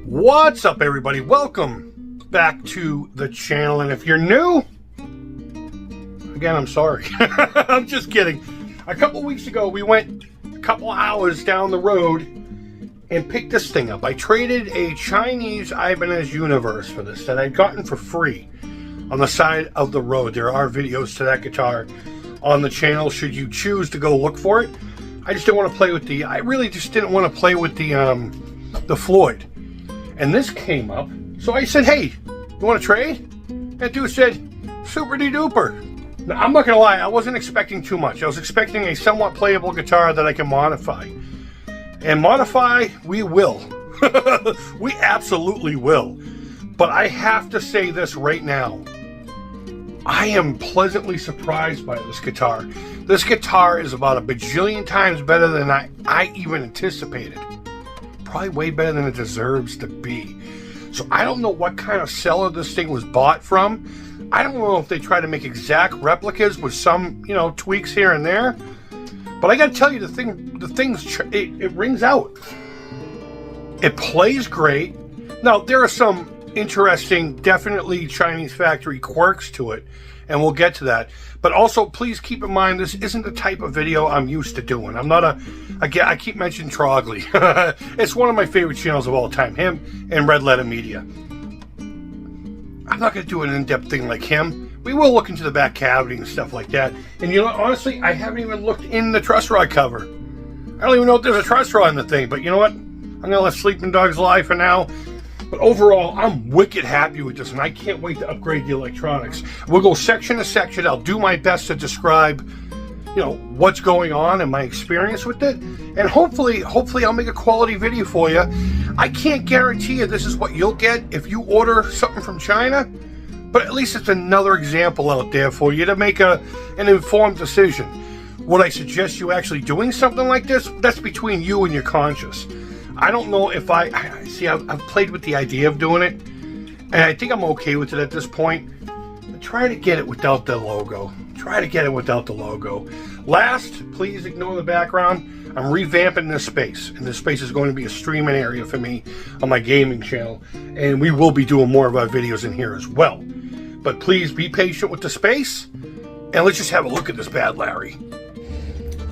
What's up, everybody? Welcome back to the channel, and if you're new, again, I'm sorry. I'm just kidding. A couple weeks ago, we went a couple hours down the road and picked this thing up. I traded a Chinese Ibanez Universe for this that I'd gotten for free on the side of the road. There are videos to that guitar on the channel should you choose to go look for it. I just didn't want to play with I really just didn't want to play with the Floyd. And this came up, so I said, hey, you want to trade? That dude said, super de duper. Now, I'm not going to lie, I wasn't expecting too much. I was expecting a somewhat playable guitar that I can modify. And modify, we will. We absolutely will. But I have to say this right now. I am pleasantly surprised by this guitar. This guitar is about a bajillion times better than I even anticipated. Probably way better than it deserves to be. So I don't know what kind of seller this thing was bought from. I don't know if they try to make exact replicas with some, tweaks here and there. But I got to tell you, it rings out. It plays great. Now, there are some interesting, definitely Chinese factory quirks to it, and we'll get to that. But also, please keep in mind, this isn't the type of video I'm used to doing. I'm not I keep mentioning Trogley. It's one of my favorite channels of all time, him and Red Letter Media. I'm not going to do an in-depth thing like him. We will look into the back cavity and stuff like that. And honestly, I haven't even looked in the truss rod cover. I don't even know if there's a truss rod in the thing, but you know what? I'm going to let Sleeping Dogs lie for now. But overall, I'm wicked happy with this, and I can't wait to upgrade the electronics. We'll go section to section. I'll do my best to describe, what's going on and my experience with it. And hopefully I'll make a quality video for you. I can't guarantee you this is what you'll get if you order something from China, but at least it's another example out there for you to make an informed decision. Would I suggest you actually doing something like this? That's between you and your conscience. I don't know if I've played with the idea of doing it, and I think I'm okay with it at this point. But try to get it without the logo. Last, please ignore the background. I'm revamping this space, and this space is going to be a streaming area for me on my gaming channel, and we will be doing more of our videos in here as well. But please be patient with the space, and let's just have a look at this bad Larry.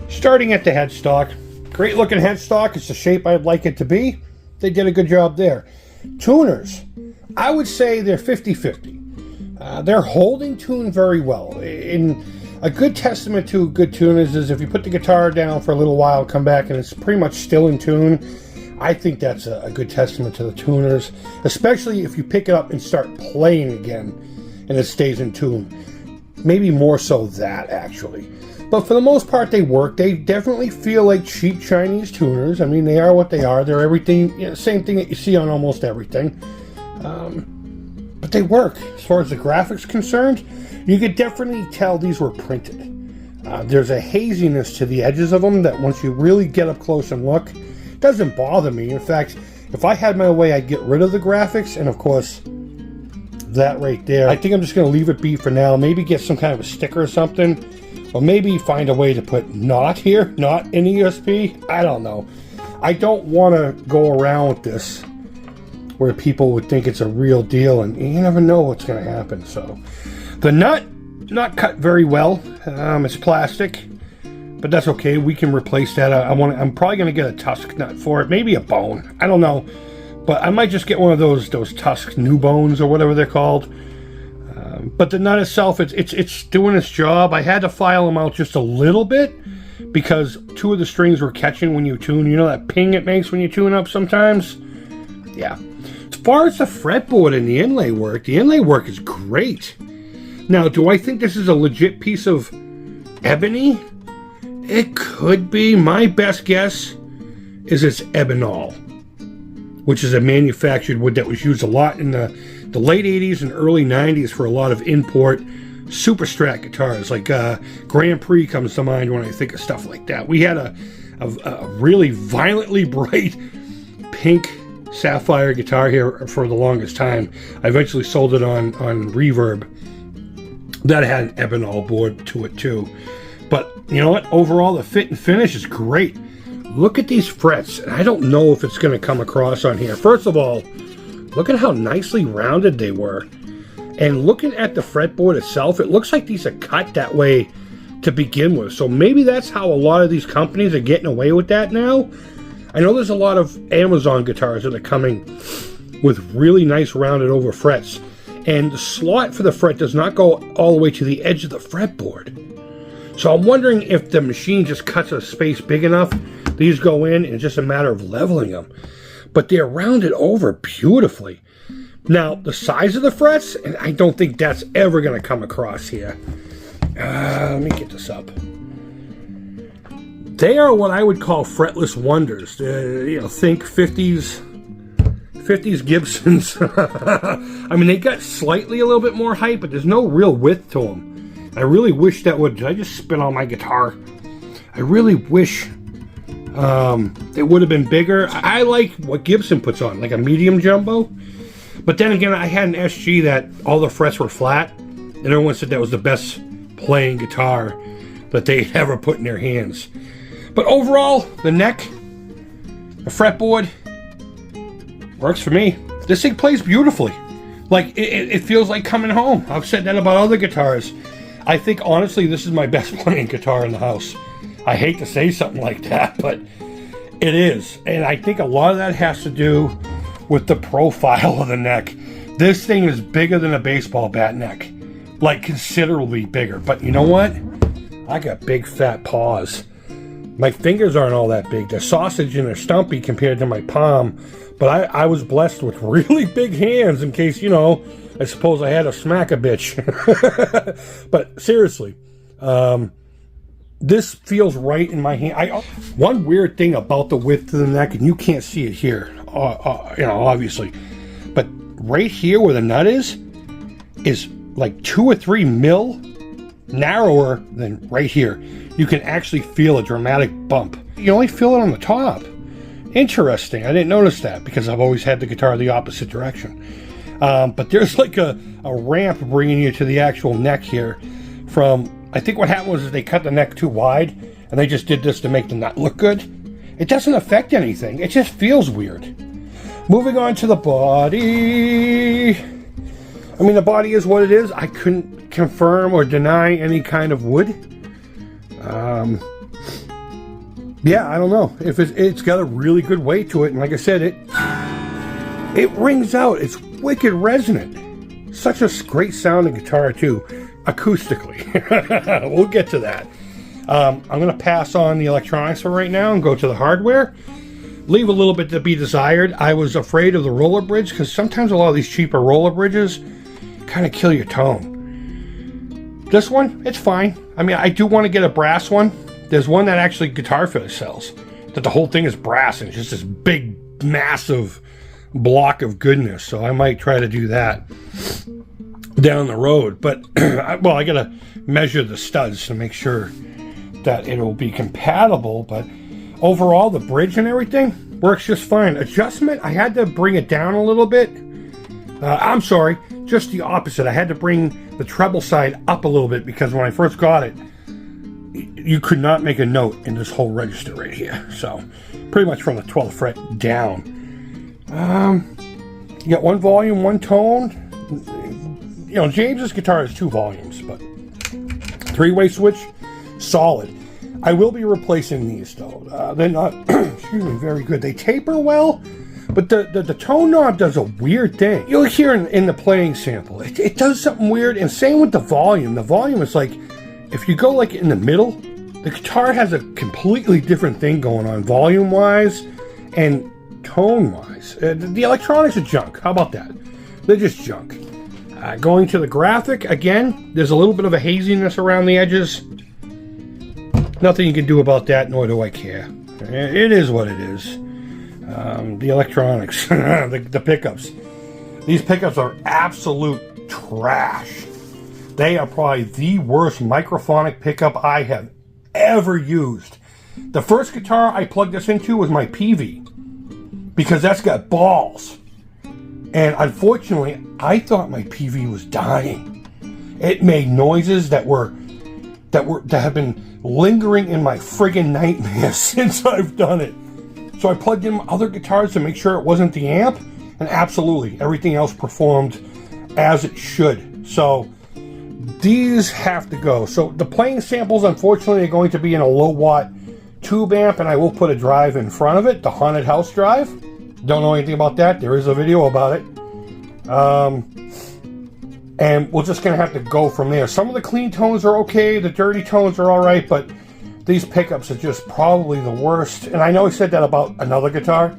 Starting at the headstock. Great looking headstock. It's the shape I'd like it to be. They did a good job there. Tuners. I would say they're 50-50. They're holding tune very well. And a good testament to good tuners is if you put the guitar down for a little while, come back, and it's pretty much still in tune. I think that's a good testament to the tuners, especially if you pick it up and start playing again and it stays in tune. Maybe more so that, actually. But for the most part, they work. They definitely feel like cheap Chinese tuners. I mean, they are what they are. They're everything, same thing that you see on almost everything. But they work. As far as the graphics concerned, you could definitely tell these were printed. There's a haziness to the edges of them that once you really get up close and look, it doesn't bother me. In fact, if I had my way, I'd get rid of the graphics. And of course, that right there. I think I'm just going to leave it be for now. Maybe get some kind of a sticker or something. Or maybe find a way to put not here, not in ESP. I don't know. I don't want to go around with this where people would think it's a real deal, and you never know what's going to happen. So, the nut, not cut very well. It's plastic, but that's okay. We can replace that. I'm probably going to get a tusk nut for it, maybe a bone. I don't know, but I might just get one of those tusk new bones or whatever they're called. But the nut itself, it's doing its job. I had to file them out just a little bit because two of the strings were catching when you tune. You know that ping it makes when you tune up sometimes? Yeah. As far as the fretboard and the inlay work is great. Now, do I think this is a legit piece of ebony? It could be. My best guess is it's ebonol, which is a manufactured wood that was used a lot in the late 80s and early 90s for a lot of import super strat guitars. Like Grand Prix comes to mind when I think of stuff like that. We had a really violently bright pink sapphire guitar here for the longest time. I eventually sold it on Reverb. That had an ebonol board to it too. But you know what? Overall, the fit and finish is great. look at these frets. I don't know if it's going to come across on here. First of all, look at how nicely rounded they were. And looking at the fretboard itself, it looks like these are cut that way to begin with. So maybe that's how a lot of these companies are getting away with that now. I know there's a lot of Amazon guitars that are coming with really nice rounded over frets. And the slot for the fret does not go all the way to the edge of the fretboard. So I'm wondering if the machine just cuts a space big enough, these go in, and it's just a matter of leveling them. But they're rounded over beautifully. Now, the size of the frets, and I don't think that's ever going to come across here. Let me get this up. They are what I would call fretless wonders. Think 50s Gibsons. I mean, they got slightly a little bit more height, but there's no real width to them. I really wish that would... Did I just spit on my guitar? I really wish it would have been bigger. I like what Gibson puts on, like a medium jumbo. But then again, I had an SG that all the frets were flat, and everyone said that was the best playing guitar that they'd ever put in their hands. But overall, the neck, the fretboard, works for me. This thing plays beautifully. Like, it feels like coming home. I've said that about other guitars. I think, honestly, this is my best playing guitar in the house. I hate to say something like that, but it is. And I think a lot of that has to do with the profile of the neck. This thing is bigger than a baseball bat neck. Like, considerably bigger. But you know what? I got big, fat paws. My fingers aren't all that big. They're sausage and they're stumpy compared to my palm. But I was blessed with really big hands in case, I suppose I had to smack a bitch. But seriously, this feels right in my hand. One weird thing about the width of the neck, and you can't see it here, obviously, but right here where the nut is like 2 or 3 mil narrower than right here. You can actually feel a dramatic bump. You only feel it on the top. Interesting. I didn't notice that because I've always had the guitar the opposite direction. But there's like a ramp bringing you to the actual neck here from, I think what happened was they cut the neck too wide and they just did this to make the nut look good. It doesn't affect anything. It just feels weird. Moving on to the body. I mean, the body is what it is. I couldn't confirm or deny any kind of wood. Yeah, I don't know. If it's got a really good weight to it, and like I said, it rings out. It's wicked resonant. Such a great sounding guitar too, acoustically. We'll get to that. I'm going to pass on the electronics for right now and go to the hardware. Leave a little bit to be desired. I was afraid of the roller bridge because sometimes a lot of these cheaper roller bridges kind of kill your tone. This one, it's fine. I mean, I do want to get a brass one. There's one that actually Guitar Fetish sells, that the whole thing is brass and it's just this big, massive block of goodness. So I might try to do that down the road. But, well, I got to measure the studs to make sure that it'll be compatible. But overall, the bridge and everything works just fine. Adjustment, I had to bring it down a little bit. I'm sorry, just the opposite. I had to bring the treble side up a little bit because when I first got it, you could not make a note in this whole register right here. So pretty much from the 12th fret down. You got one volume, one tone. James's guitar has 2 volumes, but 3-way switch, solid. I will be replacing these though. They're not, excuse me, very good. They taper well, but the tone knob does a weird thing. You'll hear in the playing sample, it does something weird, and same with the volume. The volume is like, if you go like in the middle, the guitar has a completely different thing going on, volume-wise and tone-wise. The electronics are junk. How about that? They're just junk. Going to the graphic, again, there's a little bit of a haziness around the edges. Nothing you can do about that, nor do I care. It is what it is. The electronics, the pickups. These pickups are absolute trash. They are probably the worst microphonic pickup I have ever used. The first guitar I plugged this into was my PV, because that's got balls. And unfortunately, I thought my PV was dying. It made noises that have been lingering in my friggin' nightmares since I've done it. So I plugged in other guitars to make sure it wasn't the amp, and absolutely everything else performed as it should. So these have to go. So the playing samples, unfortunately, are going to be in a low watt tube amp, and I will put a drive in front of it, the Haunted House drive. Don't know anything about that. There is a video about it. And we're just going to have to go from there. Some of the clean tones are okay. The dirty tones are all right, but these pickups are just probably the worst. And I know I said that about another guitar.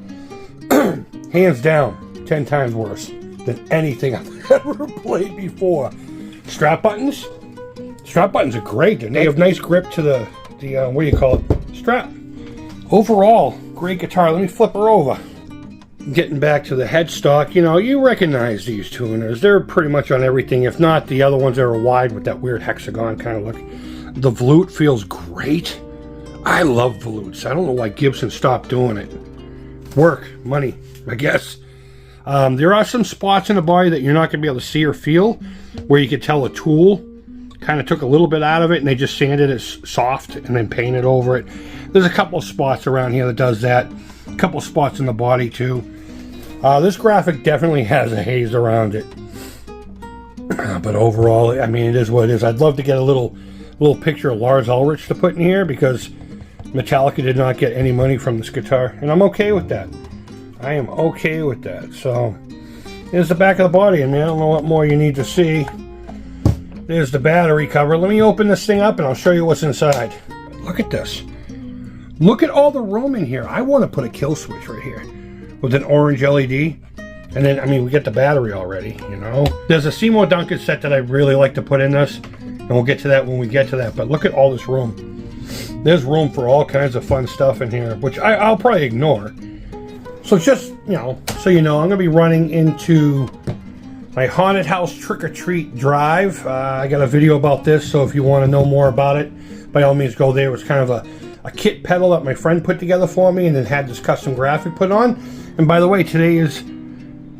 Hands down, 10 times worse than anything I've ever played before. Strap buttons? Strap buttons are great, and they have nice grip to the what do you call it? Strap. Overall, great guitar. Let me flip her over. Getting back to the headstock, you know, you recognize these tuners. They're pretty much on everything. If not, the other ones that are wide with that weird hexagon kind of look. The volute feels great. I love volutes. I don't know why Gibson stopped doing it. Work, money, I guess. There are some spots in the body that you're not going to be able to see or feel, where you could tell a tool kind of took a little bit out of it and they just sanded it soft and then painted over it. There's a couple of spots around here that does that. A couple of spots in the body too. This graphic definitely has a haze around it. But overall, I mean, it is what it is. I'd love to get a little picture of Lars Ulrich to put in here, because Metallica did not get any money from this guitar, and I'm okay with that. I am okay with that. So here's the back of the body. I mean, I don't know what more you need to see. There's the battery cover. Let me open this thing up and I'll show you what's inside. Look at this. Look at all the room in here. I want to put a kill switch right here with an orange LED. And then, I mean, we get the battery already, you know. There's a Seymour Duncan set that I really like to put in this, and we'll get to that when we get to that. But look at all this room. There's room for all kinds of fun stuff in here, which I'll probably ignore. So just, you know, so you know, I'm going to be running into my Haunted House Trick or Treat drive. I got a video about this, so if you want to know more about it, by all means go there. It was kind of a kit pedal that my friend put together for me, and then had this custom graphic put on. And by the way, today is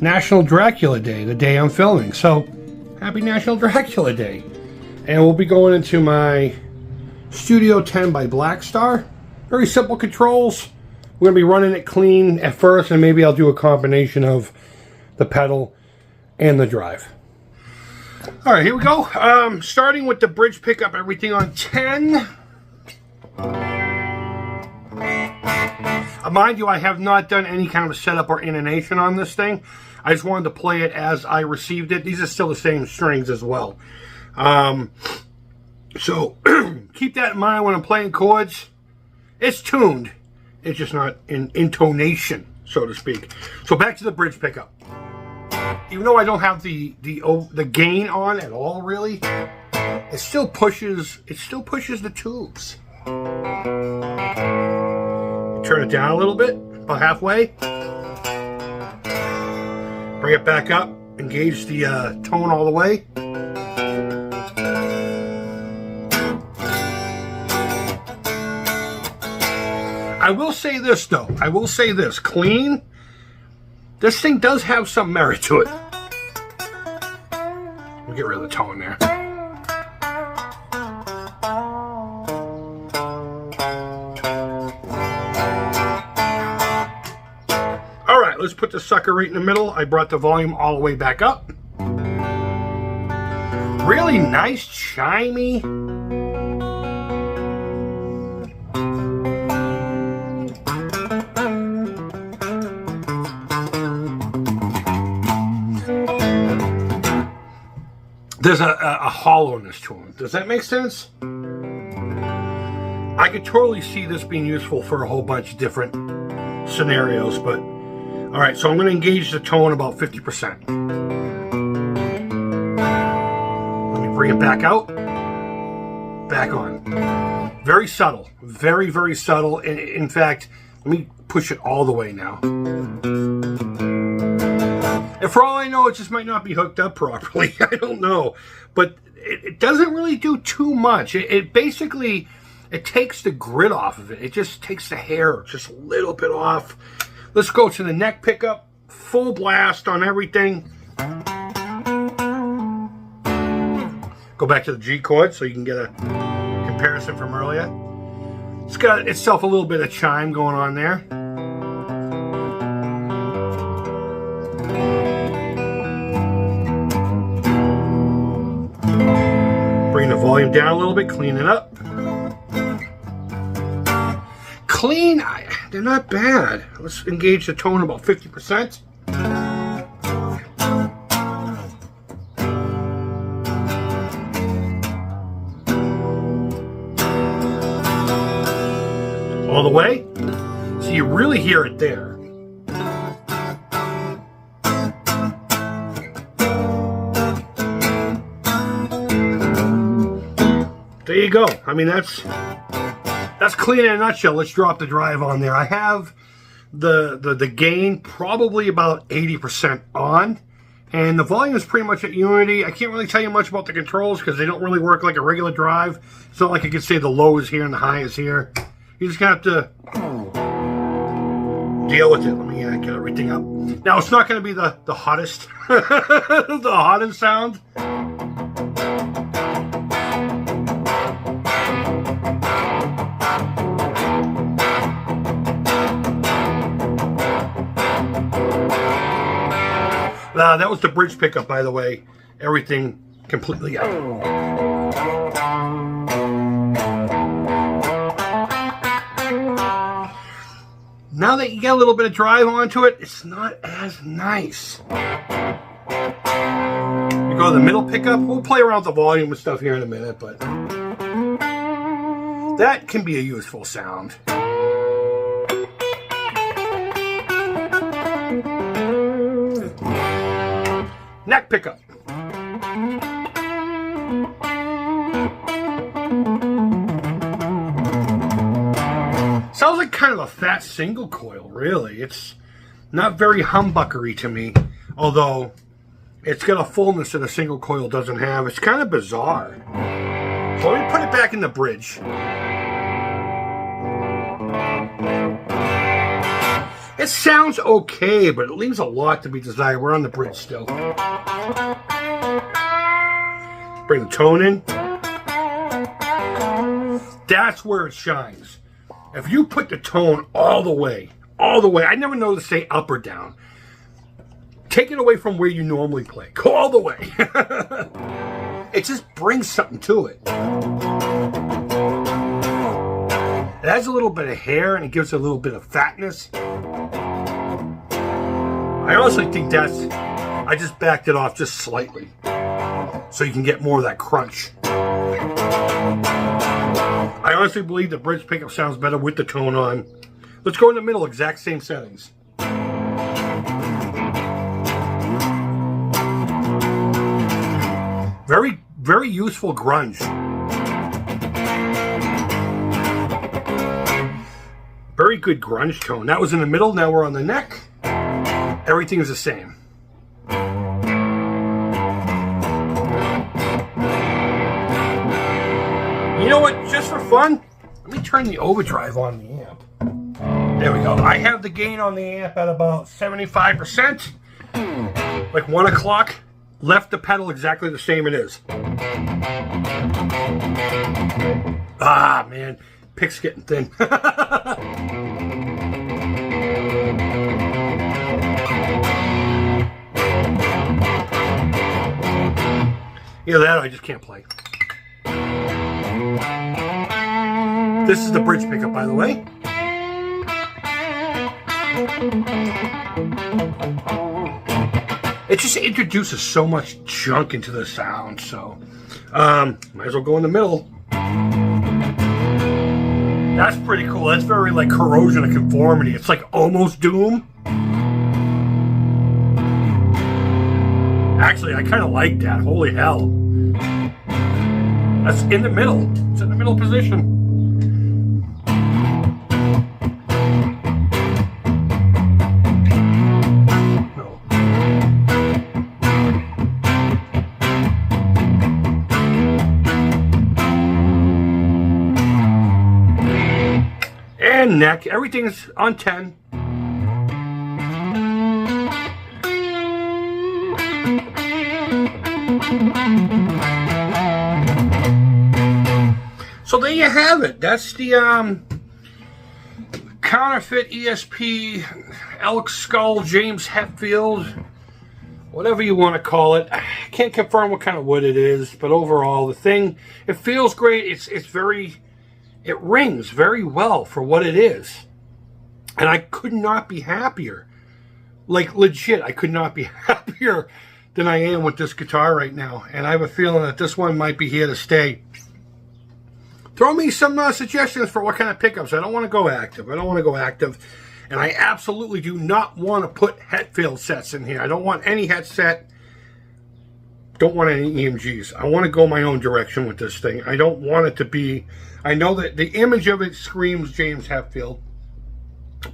National Dracula Day, the day I'm filming. So, happy National Dracula Day. And we'll be going into my Studio 10 by Blackstar. Very simple controls. We're going to be running it clean at first, and maybe I'll do a combination of the pedal and the drive. Alright, here we go. Starting with the bridge pickup, everything on 10. Mind you, I have not done any kind of setup or intonation on this thing. I just wanted to play it as I received it. These are still the same strings as well. So keep that in mind when I'm playing chords. It's tuned. It's just not in intonation, so to speak. So back to the bridge pickup. Even though I don't have the gain on at all, really, it still pushes the tubes. Turn it down a little bit, about halfway. Bring it back up. Engage the tone all the way. I will say this, though. I will say this. Clean. This thing does have some merit to it. We'll get rid of the tone there. Alright, let's put the sucker right in the middle. I brought the volume all the way back up. Really nice, chimey. There's a hollowness to it. Does that make sense? I could totally see this being useful for a whole bunch of different scenarios, but alright, so I'm going to engage the tone about 50%. Let me bring it back out. Back on. Very subtle. Very, very subtle. In fact, let me push it all the way now. And for all I know, it just might not be hooked up properly. I don't know. But it doesn't really do too much. It basically, it takes the grit off of it. It just takes the hair just a little bit off. Let's go to the neck pickup. Full blast on everything. Go back to the G chord so you can get a comparison from earlier. It's got itself a little bit of chime going on there. Bring the volume down a little bit, clean it up. Clean, they're not bad. Let's engage the tone about 50%. All the way, so you really hear it there. There you go. I mean, that's clean in a nutshell. Let's drop the drive on there. I have the gain probably about 80% on, and the volume is pretty much at unity. I can't really tell you much about the controls because they don't really work like a regular drive. It's not like I could say the low is here and the high is here. You just have to deal with it. Let me get everything up. Now, it's not going to be the hottest, the hottest sound. That was the bridge pickup, by the way. Everything completely out. Now that you get a little bit of drive onto it, it's not as nice. You go to the middle pickup. We'll play around with the volume and stuff here in a minute, but that can be a useful sound. Neck pickup. Sounds like kind of a fat single coil, really. It's not very humbuckery to me, although it's got a fullness that a single coil doesn't have. It's kind of bizarre. So let me put it back in the bridge. It sounds okay, but it leaves a lot to be desired. We're on the bridge still. Bring the tone in. That's where it shines. If you put the tone all the way, I never know to say up or down. Take it away from where you normally play. Go all the way. It just brings something to it. It has a little bit of hair and it gives it a little bit of fatness. I honestly think I just backed it off just slightly so you can get more of that crunch. I honestly believe the bridge pickup sounds better with the tone on. Let's go in the middle, exact same settings. Very, very useful grunge. Very good grunge tone. That was in the middle, now we're on the neck. Everything is the same. You know what? Just for fun, let me turn the overdrive on the amp. There we go. I have the gain on the amp at about 75%. Like 1 o'clock. Left the pedal exactly the same it is. Ah, man. Pick's getting thin. Either that or I just can't play. This is the bridge pickup, by the way. It just introduces so much junk into the sound, so might as well go in the middle. That's pretty cool. That's very like corrosion of conformity. It's like almost Doom. Actually, I kind of like that. Holy hell. That's in the middle. It's in the middle position. No. And neck. Everything's on 10. So So there you have it. That's the counterfeit ESP elk skull James Hetfield, whatever you want to call it. I can't confirm what kind of wood it is, but overall the thing, it feels great. It rings very well for what it is. And I could not be happier. Like, legit, I could not be happier than I am with this guitar right now. And I have a feeling that this one might be here to stay. Throw me some suggestions for what kind of pickups. I don't want to go active. And I absolutely do not want to put Hetfield sets in here. I don't want any Het set. Don't want any EMGs. I want to go my own direction with this thing. I don't want it to be... I know that the image of it screams James Hetfield.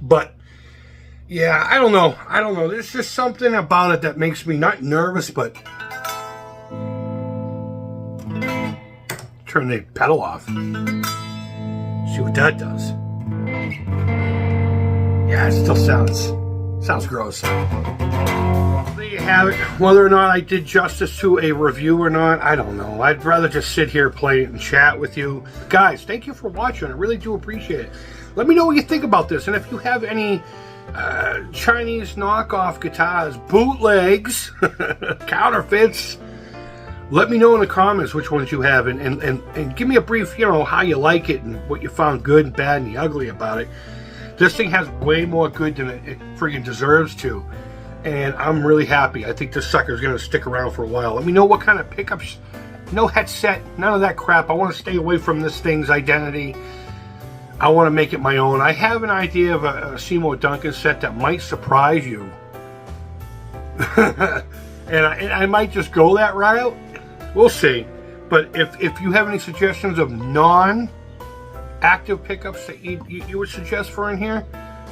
But, yeah, I don't know. There's just something about it that makes me not nervous, but... Turn the pedal off. See what that does. Yeah, it still sounds gross. There you have it. Whether or not I did justice to a review or not, I don't know. I'd rather just sit here, play it, and chat with you. Guys, thank you for watching. I really do appreciate it. Let me know what you think about this. And if you have any Chinese knockoff guitars, bootlegs, counterfeits, let me know in the comments which ones you have. And give me a brief, how you like it and what you found good and bad and the ugly about it. This thing has way more good than it freaking deserves to. And I'm really happy. I think this sucker's going to stick around for a while. Let me know what kind of pickups. No headset. None of that crap. I want to stay away from this thing's identity. I want to make it my own. I have an idea of a Seymour Duncan set that might surprise you. and I might just go that route. We'll see. But if you have any suggestions of non-active pickups that you would suggest for in here,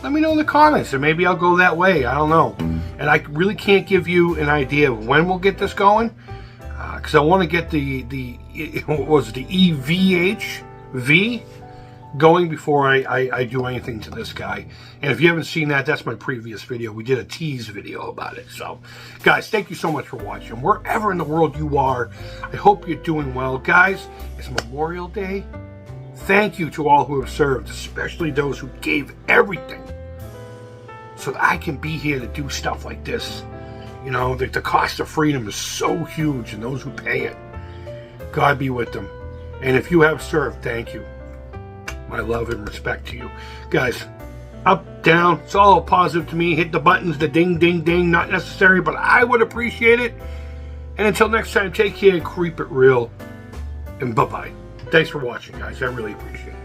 let me know in the comments, and maybe I'll go that way. I don't know. And I really can't give you an idea of when we'll get this going, because I want to get the EVH-V going before I do anything to this guy. And if you haven't seen that, that's my previous video. We did a tease video about it. So, guys, thank you so much for watching. Wherever in the world you are, I hope you're doing well. Guys, it's Memorial Day. Thank you to all who have served, especially those who gave everything so that I can be here to do stuff like this. The cost of freedom is so huge, and those who pay it, God be with them. And if you have served, thank you. My love and respect to you. Guys, up, down, it's all positive to me. Hit the buttons, the ding, ding, ding. Not necessary, but I would appreciate it. And until next time, take care and keep it real. And bye-bye. Thanks for watching, guys. I really appreciate it.